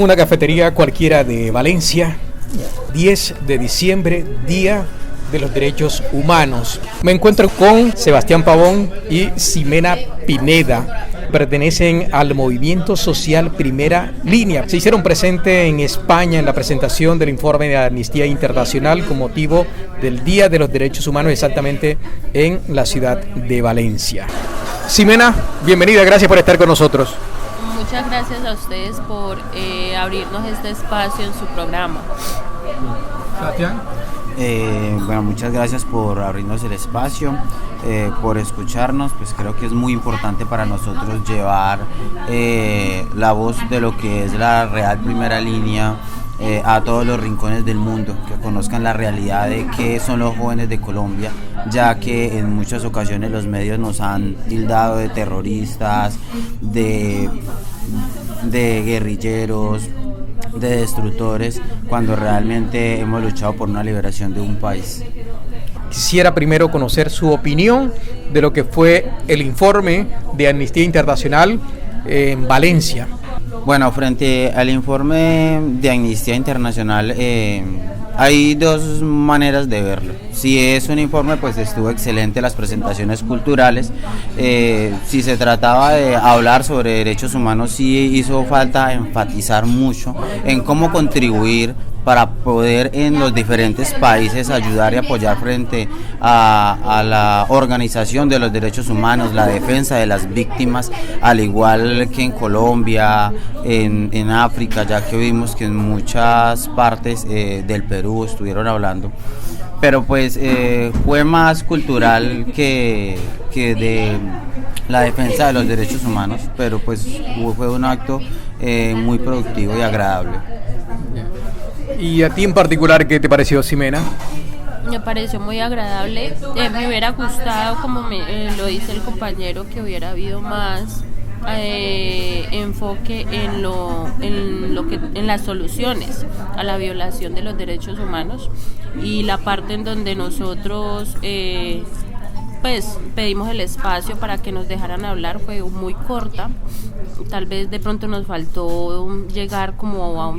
una cafetería cualquiera de Valencia, 10 de diciembre, Día de los Derechos Humanos. Me encuentro con Sebastián Pavón y Ximena Pineda. Pertenecen al movimiento social Primera Línea. Se hicieron presentes en España en la presentación del informe de Amnistía Internacional con motivo del Día de los Derechos Humanos, exactamente en la ciudad de Valencia. Ximena, bienvenida, gracias por estar con nosotros. Muchas gracias a ustedes por abrirnos este espacio en su programa. Sebastián. Bueno, muchas gracias por abrirnos el espacio, por escucharnos. Pues creo que es muy importante para nosotros llevar la voz de lo que es la Real Primera Línea a todos los rincones del mundo, que conozcan la realidad de qué son los jóvenes de Colombia, ya que en muchas ocasiones los medios nos han tildado de terroristas, de guerrilleros, de destructores, cuando realmente hemos luchado por una liberación de un país. Quisiera primero conocer su opinión de lo que fue el informe de Amnistía Internacional en Valencia. Bueno, frente al informe de Amnistía Internacional, hay dos maneras de verlo. Si es un informe, pues estuvo excelente las presentaciones culturales. Si se trataba de hablar sobre derechos humanos, sí hizo falta enfatizar mucho en cómo contribuir para poder en los diferentes países ayudar y apoyar frente a la organización de los derechos humanos, la defensa de las víctimas, al igual que en Colombia, en África, ya que vimos que en muchas partes del Perú estuvieron hablando. Pero pues fue más cultural que de la defensa de los derechos humanos, pero pues fue un acto muy productivo y agradable. ¿Y a ti en particular qué te pareció, Ximena? Me pareció muy agradable. Me hubiera gustado, como lo dice el compañero, que hubiera habido más enfoque en las soluciones a la violación de los derechos humanos, y la parte en donde nosotros pues pedimos el espacio para que nos dejaran hablar fue muy corta. Tal vez de pronto nos faltó llegar como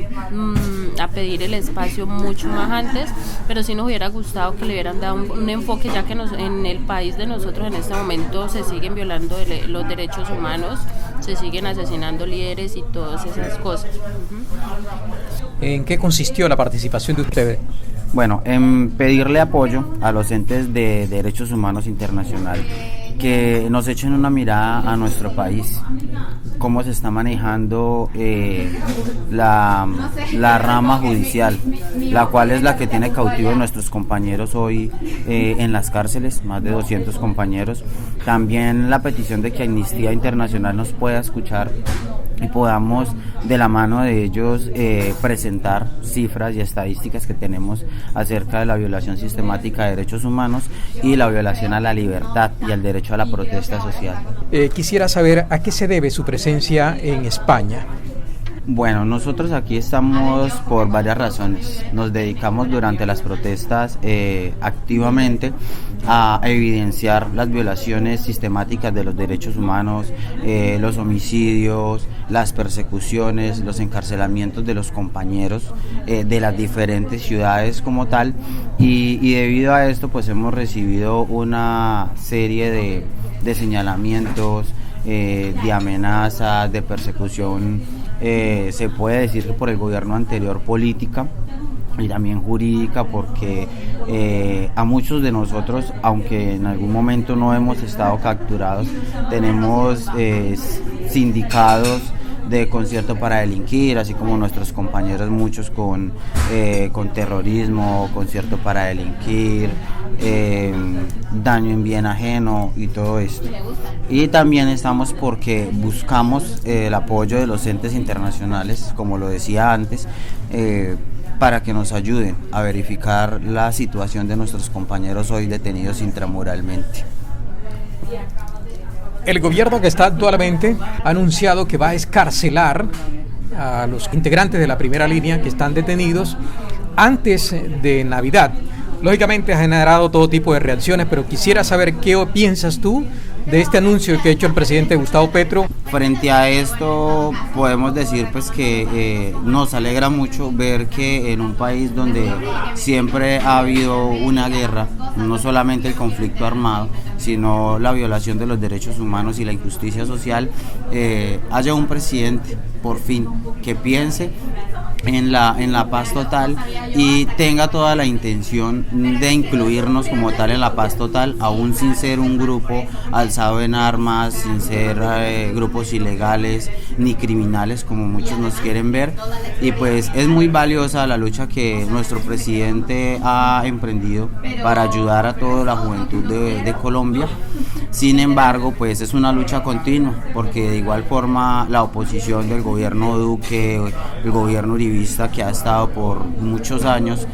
a pedir el espacio mucho más antes, pero sí nos hubiera gustado que le hubieran dado un enfoque, ya que en el país de nosotros en este momento se siguen violando los derechos humanos, se siguen asesinando líderes y todas esas cosas. ¿En qué consistió la participación de ustedes? Bueno, en pedirle apoyo a los entes de derechos humanos internacional que nos echen una mirada a nuestro país, cómo se está manejando la rama judicial, la cual es la que tiene cautivos nuestros compañeros hoy en las cárceles, más de 200 compañeros. También la petición de que Amnistía Internacional nos pueda escuchar y podamos de la mano de ellos presentar cifras y estadísticas que tenemos acerca de la violación sistemática de derechos humanos y la violación a la libertad y al derecho a la protesta social. Quisiera saber a qué se debe su presencia en España. Bueno, nosotros aquí estamos por varias razones. Nos dedicamos durante las protestas activamente a evidenciar las violaciones sistemáticas de los derechos humanos, los homicidios, las persecuciones, los encarcelamientos de los compañeros de las diferentes ciudades como tal, y debido a esto pues hemos recibido una serie de señalamientos, de amenazas, de persecución, se puede decir que por el gobierno anterior, política y también jurídica, porque a muchos de nosotros, aunque en algún momento no hemos estado capturados, tenemos sindicados de concierto para delinquir, así como nuestros compañeros muchos con terrorismo, concierto para delinquir, daño en bien ajeno y todo esto. Y también estamos porque buscamos el apoyo de los entes internacionales, como lo decía antes, para que nos ayuden a verificar la situación de nuestros compañeros hoy detenidos intramuralmente. El gobierno que está actualmente ha anunciado que va a excarcelar a los integrantes de la primera línea que están detenidos antes de Navidad. Lógicamente ha generado todo tipo de reacciones, pero quisiera saber qué piensas tú de este anuncio que ha hecho el presidente Gustavo Petro? Frente a esto podemos decir pues que nos alegra mucho ver que en un país donde siempre ha habido una guerra, no solamente el conflicto armado, sino la violación de los derechos humanos y la injusticia social, haya un presidente por fin que piense en la paz total y tenga toda la intención de incluirnos como tal en la paz total, aún sin ser un grupo alzado en armas, sin ser grupos ilegales ni criminales como muchos nos quieren ver. Y pues es muy valiosa la lucha que nuestro presidente ha emprendido para ayudar a toda la juventud de Colombia. Sin embargo, pues es una lucha continua, porque de igual forma la oposición del gobierno Duque, el gobierno uribista que ha estado por muchos años,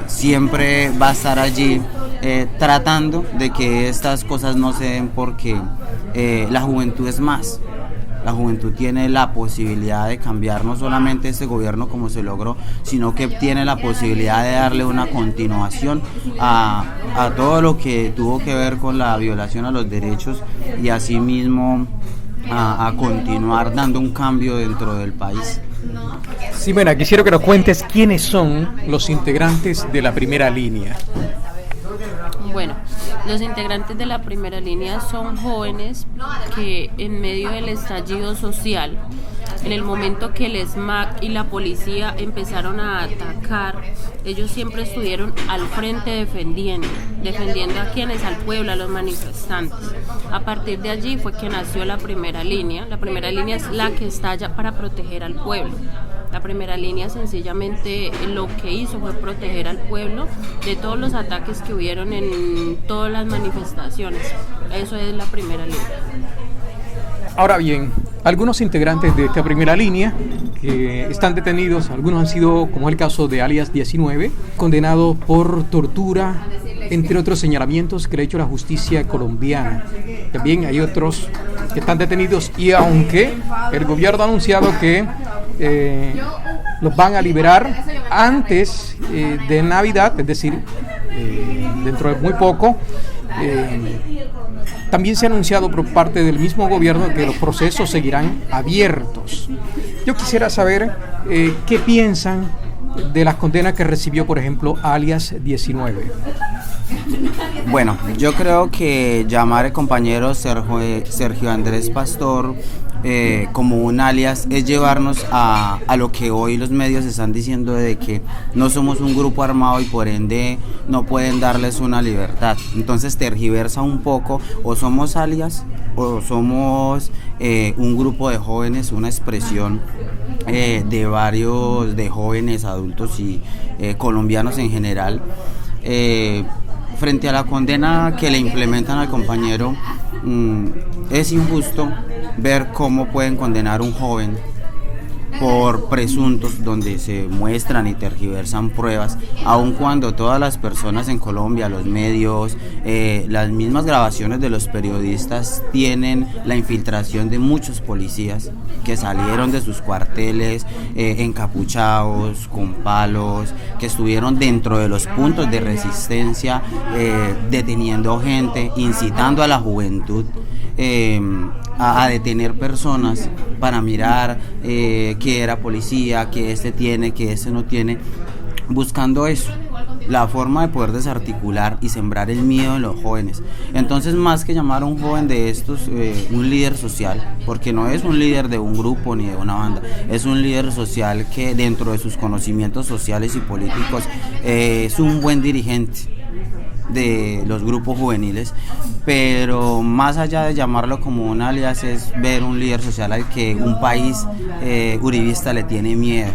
siempre va a estar allí tratando de que estas cosas no se den, porque la juventud es más. La juventud tiene la posibilidad de cambiar no solamente este gobierno como se logró, sino que tiene la posibilidad de darle una continuación a todo lo que tuvo que ver con la violación a los derechos y asimismo a continuar dando un cambio dentro del país. Ximena, quisiera que nos cuentes quiénes son los integrantes de la primera línea. Bueno, los integrantes de la primera línea son jóvenes que en medio del estallido social, en el momento que el SMAC y la policía empezaron a atacar, ellos siempre estuvieron al frente defendiendo a quienes, al pueblo, a los manifestantes. A partir de allí fue que nació la primera línea. La primera línea es la que está allá para proteger al pueblo. La primera línea sencillamente lo que hizo fue proteger al pueblo de todos los ataques que hubieron en todas las manifestaciones. Eso es la primera línea. Ahora bien, algunos integrantes de esta primera línea que están detenidos, algunos han sido, como es el caso de alias 19, condenados por tortura, entre otros señalamientos que le ha hecho la justicia colombiana. También hay otros que están detenidos y aunque el gobierno ha anunciado que los van a liberar antes de Navidad, es decir, dentro de muy poco, también se ha anunciado por parte del mismo gobierno que los procesos seguirán abiertos. Yo quisiera saber qué piensan de las condenas que recibió, por ejemplo, alias 19. Bueno, yo creo que llamar al compañero Sergio Andrés Pastor como un alias es llevarnos a lo que hoy los medios están diciendo, de que no somos un grupo armado y por ende no pueden darles una libertad. Entonces tergiversa un poco, o somos alias o somos un grupo de jóvenes, una expresión de jóvenes, adultos y colombianos en general. Frente a la condena que le implementan al compañero, es injusto ver cómo pueden condenar a un joven por presuntos donde se muestran y tergiversan pruebas, aun cuando todas las personas en Colombia, los medios, las mismas grabaciones de los periodistas tienen la infiltración de muchos policías que salieron de sus cuarteles encapuchados, con palos, que estuvieron dentro de los puntos de resistencia, deteniendo gente, incitando a la juventud a detener personas para mirar que era policía, que este tiene, que este no tiene, buscando eso, la forma de poder desarticular y sembrar el miedo en los jóvenes. Entonces, más que llamar a un joven de estos un líder social, porque no es un líder de un grupo ni de una banda, es un líder social que dentro de sus conocimientos sociales y políticos es un buen dirigente de los grupos juveniles, pero más allá de llamarlo como un alias, es ver un líder social al que un país uribista le tiene miedo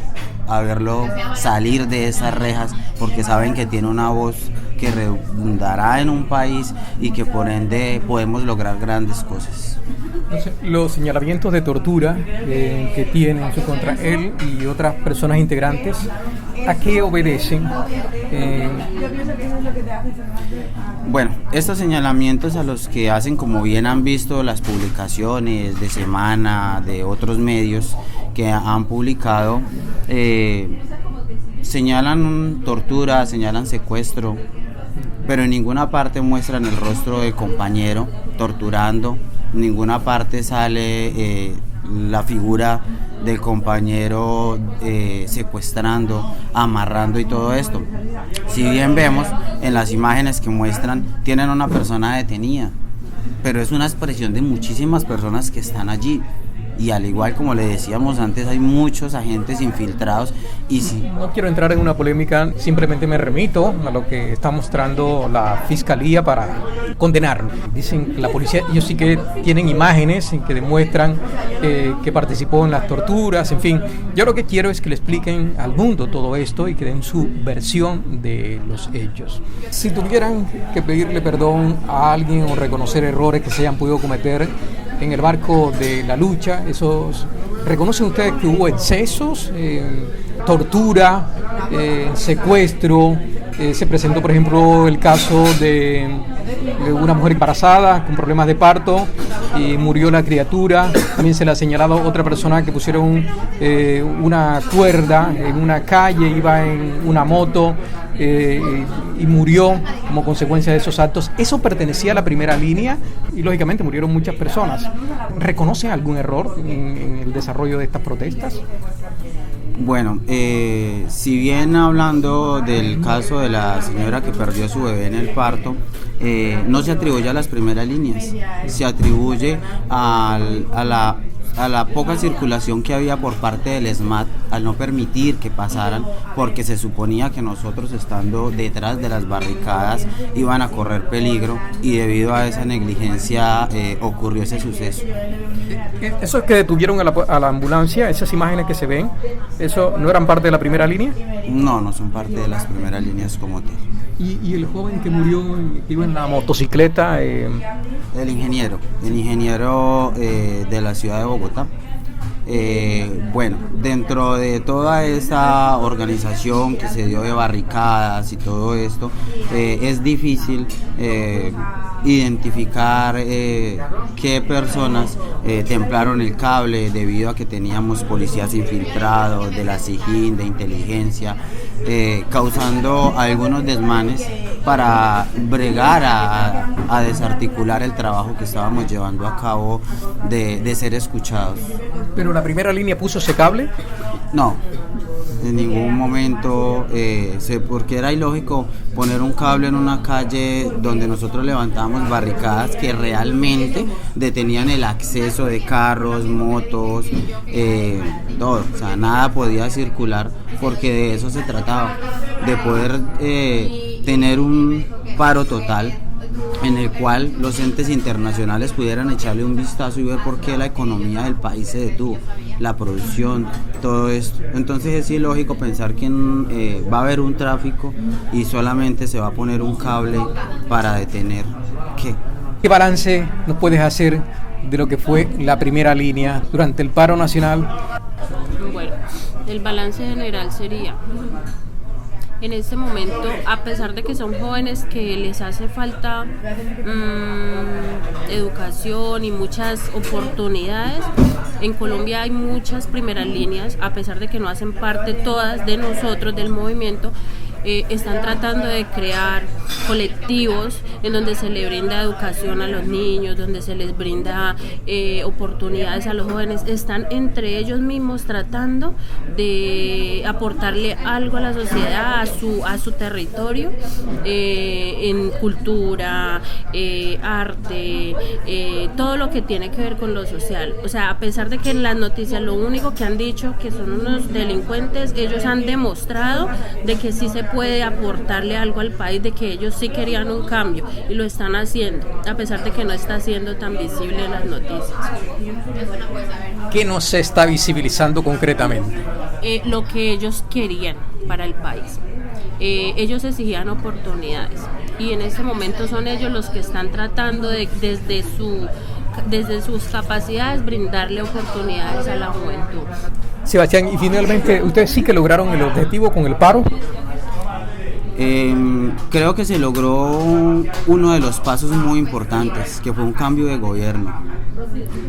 a verlo salir de esas rejas, porque saben que tiene una voz que redundará en un país y que por ende podemos lograr grandes cosas. Los señalamientos de tortura que tienen en su contra él y otras personas integrantes, ¿a qué obedecen? Bueno, estos señalamientos a los que hacen, como bien han visto las publicaciones de Semana, de otros medios que han publicado, señalan tortura, señalan secuestro, pero en ninguna parte muestran el rostro del compañero torturando, en ninguna parte sale la figura del compañero secuestrando, amarrando y todo esto. Si bien vemos en las imágenes que muestran, tienen una persona detenida, pero es una expresión de muchísimas personas que están allí. Y al igual como le decíamos antes, hay muchos agentes infiltrados y si... No quiero entrar en una polémica, simplemente me remito a lo que está mostrando la Fiscalía para condenarlo. Dicen que la policía, ellos sí que tienen imágenes en que demuestran que participó en las torturas, en fin. Yo lo que quiero es que le expliquen al mundo todo esto y que den su versión de los hechos. Si tuvieran que pedirle perdón a alguien o reconocer errores que se hayan podido cometer en el marco de la lucha, ¿reconocen ustedes que hubo excesos, tortura, secuestro? Se presentó, por ejemplo, el caso de una mujer embarazada con problemas de parto y murió la criatura. También se le ha señalado a otra persona que pusieron una cuerda en una calle, iba en una moto y murió como consecuencia de esos actos. Eso pertenecía a la primera línea y lógicamente murieron muchas personas. ¿Reconocen algún error en el desarrollo de estas protestas? Bueno, si bien hablando del caso de la señora que perdió a su bebé en el parto, no se atribuye a las primeras líneas, se atribuye a la poca circulación que había por parte del ESMAD al no permitir que pasaran, porque se suponía que nosotros, estando detrás de las barricadas, iban a correr peligro y debido a esa negligencia ocurrió ese suceso. ¿Esos que detuvieron a la ambulancia, esas imágenes que se ven, eso no eran parte de la primera línea? No, no son parte de las primeras líneas como tal. ¿Y el joven que murió, que iba en la motocicleta? El ingeniero de la ciudad de Bogotá. Bueno, dentro de toda esa organización que se dio de barricadas y todo esto, es difícil identificar qué personas templaron el cable, debido a que teníamos policías infiltrados de la SIJIN, de inteligencia, causando algunos desmanes para bregar a desarticular el trabajo que estábamos llevando a cabo de ser escuchados. ¿Pero la primera línea puso ese cable? No, en ningún momento, porque era ilógico poner un cable en una calle donde nosotros levantábamos barricadas que realmente detenían el acceso de carros, motos, todo, o sea, nada podía circular, porque de eso se trataba, de poder tener un paro total en el cual los entes internacionales pudieran echarle un vistazo y ver por qué la economía del país se detuvo, la producción, todo esto. Entonces es ilógico pensar que va a haber un tráfico y solamente se va a poner un cable para detener. ¿Qué balance nos puedes hacer de lo que fue la primera línea durante el paro nacional? Bueno, el balance general sería: en este momento, a pesar de que son jóvenes que les hace falta educación y muchas oportunidades, en Colombia hay muchas primeras líneas, a pesar de que no hacen parte todas de nosotros, del movimiento. Están tratando de crear colectivos en donde se le brinda educación a los niños, donde se les brinda oportunidades a los jóvenes. Están entre ellos mismos tratando de aportarle algo a la sociedad, a su territorio, en cultura, arte, todo lo que tiene que ver con lo social. O sea, a pesar de que en las noticias lo único que han dicho que son unos delincuentes, ellos han demostrado de que sí se puede aportarle algo al país, de que ellos sí querían un cambio y lo están haciendo, a pesar de que no está siendo tan visible en las noticias. ¿Qué no se está visibilizando concretamente? Lo que ellos querían para el país. Ellos exigían oportunidades y en este momento son ellos los que están tratando de, desde sus capacidades, brindarle oportunidades a la juventud. Sebastián, y finalmente, ¿ustedes sí que lograron el objetivo con el paro? Creo que se logró uno de los pasos muy importantes, que fue un cambio de gobierno.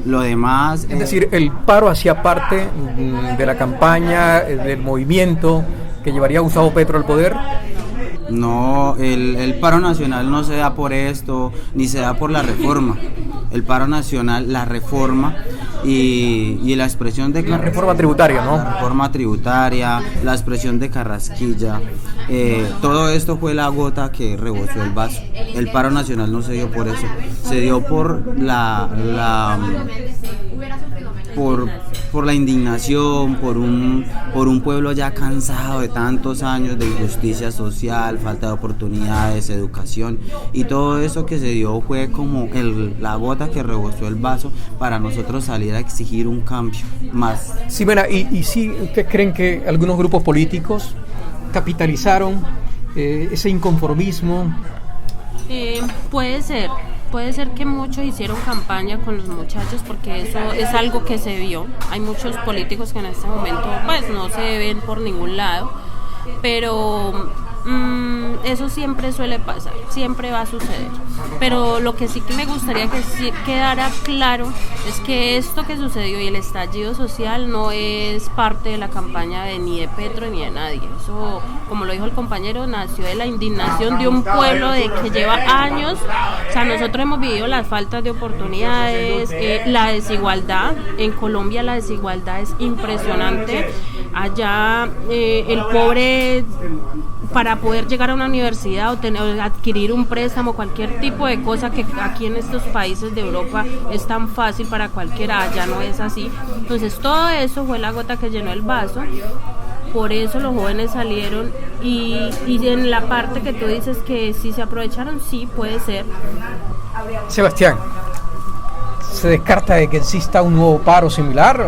Lo demás... Es decir, el paro hacía parte de la campaña, del movimiento que llevaría a Gustavo Petro al poder. No, el paro nacional no se da por esto, ni se da por la reforma. El paro nacional, la reforma y la expresión de la reforma tributaria, ¿no? La reforma tributaria, la expresión de Carrasquilla, todo esto fue la gota que rebosó el vaso. El paro nacional no se dio por eso, se dio por por la indignación, por un pueblo ya cansado de tantos años de injusticia social, falta de oportunidades, educación, y todo eso que se dio fue como la gota que rebosó el vaso para nosotros salir a exigir un cambio más. Sí, bueno, y sí, ¿ustedes creen que algunos grupos políticos capitalizaron ese inconformismo? Puede ser que muchos hicieron campaña con los muchachos porque eso es algo que se vio. Hay muchos políticos que en este momento pues no se ven por ningún lado, pero eso siempre suele pasar, siempre va a suceder. Pero lo que sí que me gustaría que sí quedara claro es que esto que sucedió y el estallido social no es parte de la campaña ni de Petro ni de nadie. Eso, como lo dijo el compañero, nació de la indignación de un pueblo que lleva años. O sea, nosotros hemos vivido las faltas de oportunidades, la desigualdad. En Colombia la desigualdad es impresionante. Allá el pobre, para poder llegar a una universidad o adquirir un préstamo, cualquier tipo de cosa que aquí en estos países de Europa es tan fácil para cualquiera, allá no es así. Entonces todo eso fue la gota que llenó el vaso. Por eso los jóvenes salieron y en la parte que tú dices que sí se aprovecharon, sí puede ser. Sebastián, ¿se descarta de que exista un nuevo paro similar?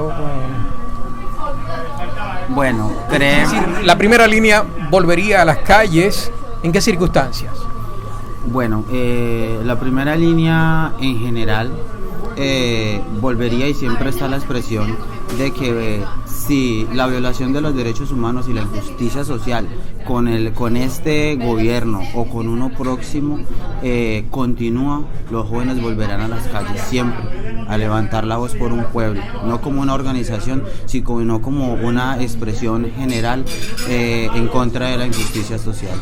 Bueno, Es decir, la primera línea volvería a las calles, ¿en qué circunstancias? Bueno, la primera línea en general volvería, y siempre está la expresión de que si la violación de los derechos humanos y la injusticia social con este gobierno o con uno próximo continúa, los jóvenes volverán a las calles siempre a levantar la voz por un pueblo, no como una organización, sino como una expresión general en contra de la injusticia social.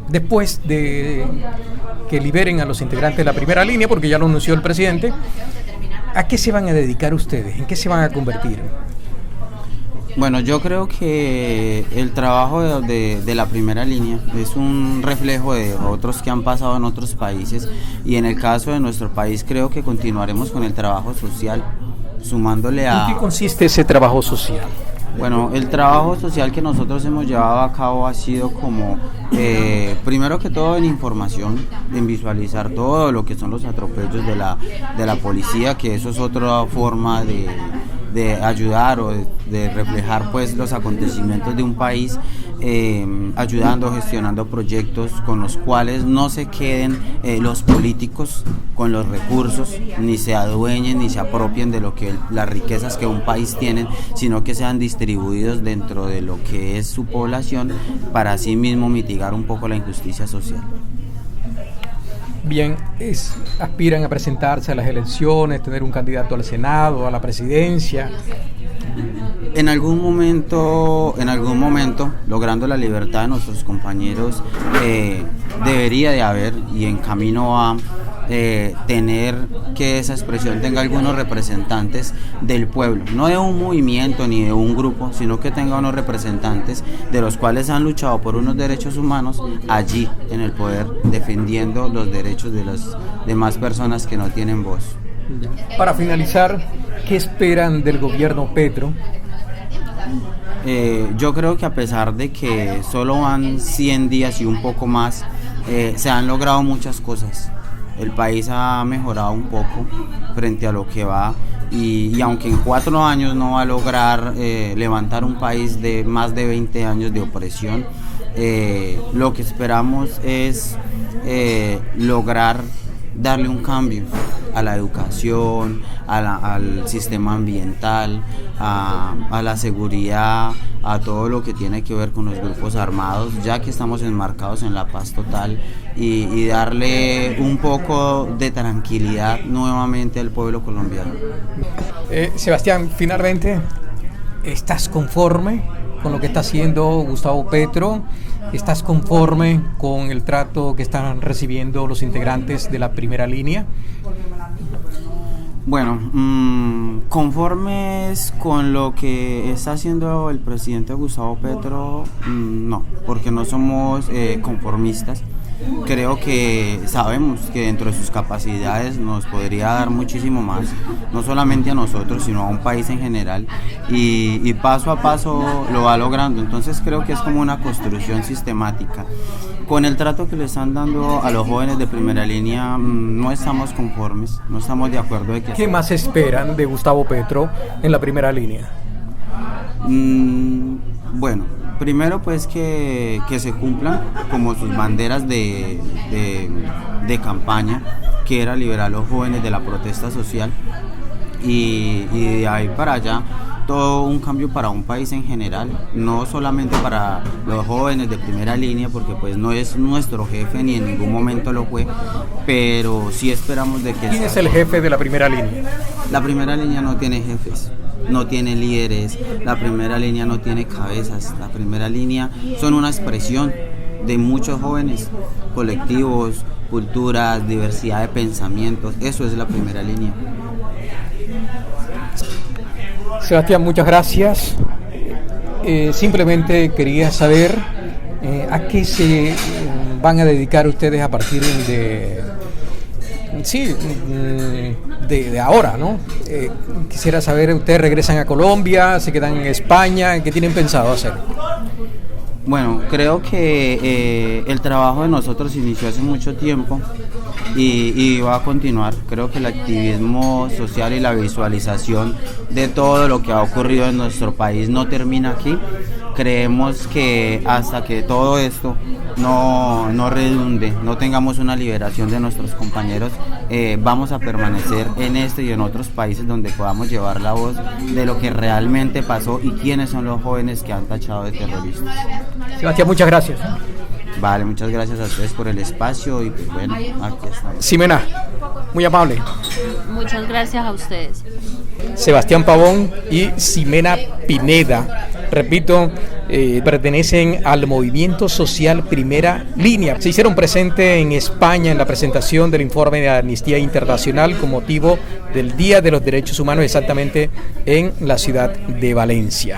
Después de que liberen a los integrantes de la primera línea, porque ya lo anunció el presidente, ¿a qué se van a dedicar ustedes? ¿En qué se van a convertir? Bueno, yo creo que el trabajo de la primera línea es un reflejo de otros que han pasado en otros países, y en el caso de nuestro país creo que continuaremos con el trabajo social, sumándole a... ¿En qué consiste ese trabajo social? Bueno, el trabajo social que nosotros hemos llevado a cabo ha sido como, primero que todo en información, en visualizar todo lo que son los atropellos de la policía, que eso es otra forma de ayudar o de reflejar pues los acontecimientos de un país, ayudando, gestionando proyectos con los cuales no se queden los políticos con los recursos, ni se adueñen ni se apropien de las riquezas que un país tiene, sino que sean distribuidos dentro de lo que es su población, para así mismo mitigar un poco la injusticia social. Bien, aspiran a presentarse a las elecciones, tener un candidato al Senado, a la presidencia. En algún momento, logrando la libertad de nuestros compañeros, debería de haber, y en camino a tener que esa expresión tenga algunos representantes del pueblo, no de un movimiento ni de un grupo, sino que tenga unos representantes de los cuales han luchado por unos derechos humanos allí en el poder, defendiendo los derechos de las demás personas que no tienen voz. Para finalizar, ¿qué esperan del gobierno Petro? Yo creo que a pesar de que solo van 100 días y un poco más, se han logrado muchas cosas. El país ha mejorado un poco frente a lo que va, y aunque en 4 años no va a lograr levantar un país de más de 20 años de opresión, lo que esperamos es lograr darle un cambio a la educación, al sistema ambiental, a la seguridad, a todo lo que tiene que ver con los grupos armados, ya que estamos enmarcados en la paz total, y darle un poco de tranquilidad nuevamente al pueblo colombiano. Sebastián, finalmente, ¿estás conforme con lo que está haciendo Gustavo Petro? ¿Estás conforme con el trato que están recibiendo los integrantes de la primera línea? Bueno, conformes con lo que está haciendo el presidente Gustavo Petro, no, porque no somos conformistas. Creo que sabemos que dentro de sus capacidades nos podría dar muchísimo más, no solamente a nosotros, sino a un país en general, y paso a paso lo va logrando. Entonces creo que es como una construcción sistemática. Con el trato que le están dando a los jóvenes de primera línea, no estamos conformes, no estamos de acuerdo de que... ¿Qué más esperan de Gustavo Petro en la primera línea? Bueno, primero pues que se cumplan como sus banderas de campaña, que era liberar a los jóvenes de la protesta social, y de ahí para allá todo un cambio para un país en general, no solamente para los jóvenes de primera línea, porque pues no es nuestro jefe ni en ningún momento lo fue, pero sí esperamos de que... ¿Quién es el jefe de la primera línea? La primera línea no tiene jefes, no tiene líderes, la primera línea no tiene cabezas, la primera línea son una expresión de muchos jóvenes, colectivos, culturas, diversidad de pensamientos, eso es la primera línea. Sebastián, muchas gracias. Simplemente quería saber a qué se van a dedicar ustedes a partir de ahora, ¿no? Quisiera saber, ¿ustedes regresan a Colombia, se quedan en España? ¿Qué tienen pensado hacer? Bueno, creo que el trabajo de nosotros inició hace mucho tiempo y va a continuar. Creo que el activismo social y la visualización de todo lo que ha ocurrido en nuestro país no termina aquí. Creemos que hasta que todo esto no redunde, no tengamos una liberación de nuestros compañeros, vamos a permanecer en este y en otros países donde podamos llevar la voz de lo que realmente pasó y quiénes son los jóvenes que han tachado de terroristas. Sebastián, muchas gracias. Vale, muchas gracias a ustedes por el espacio y pues bueno, aquí estamos. Ximena, muy amable. Muchas gracias a ustedes. Sebastián Pavón y Ximena Pineda, repito, pertenecen al movimiento social Primera Línea. Se hicieron presentes en España en la presentación del informe de Amnistía Internacional con motivo del Día de los Derechos Humanos, exactamente en la ciudad de Valencia.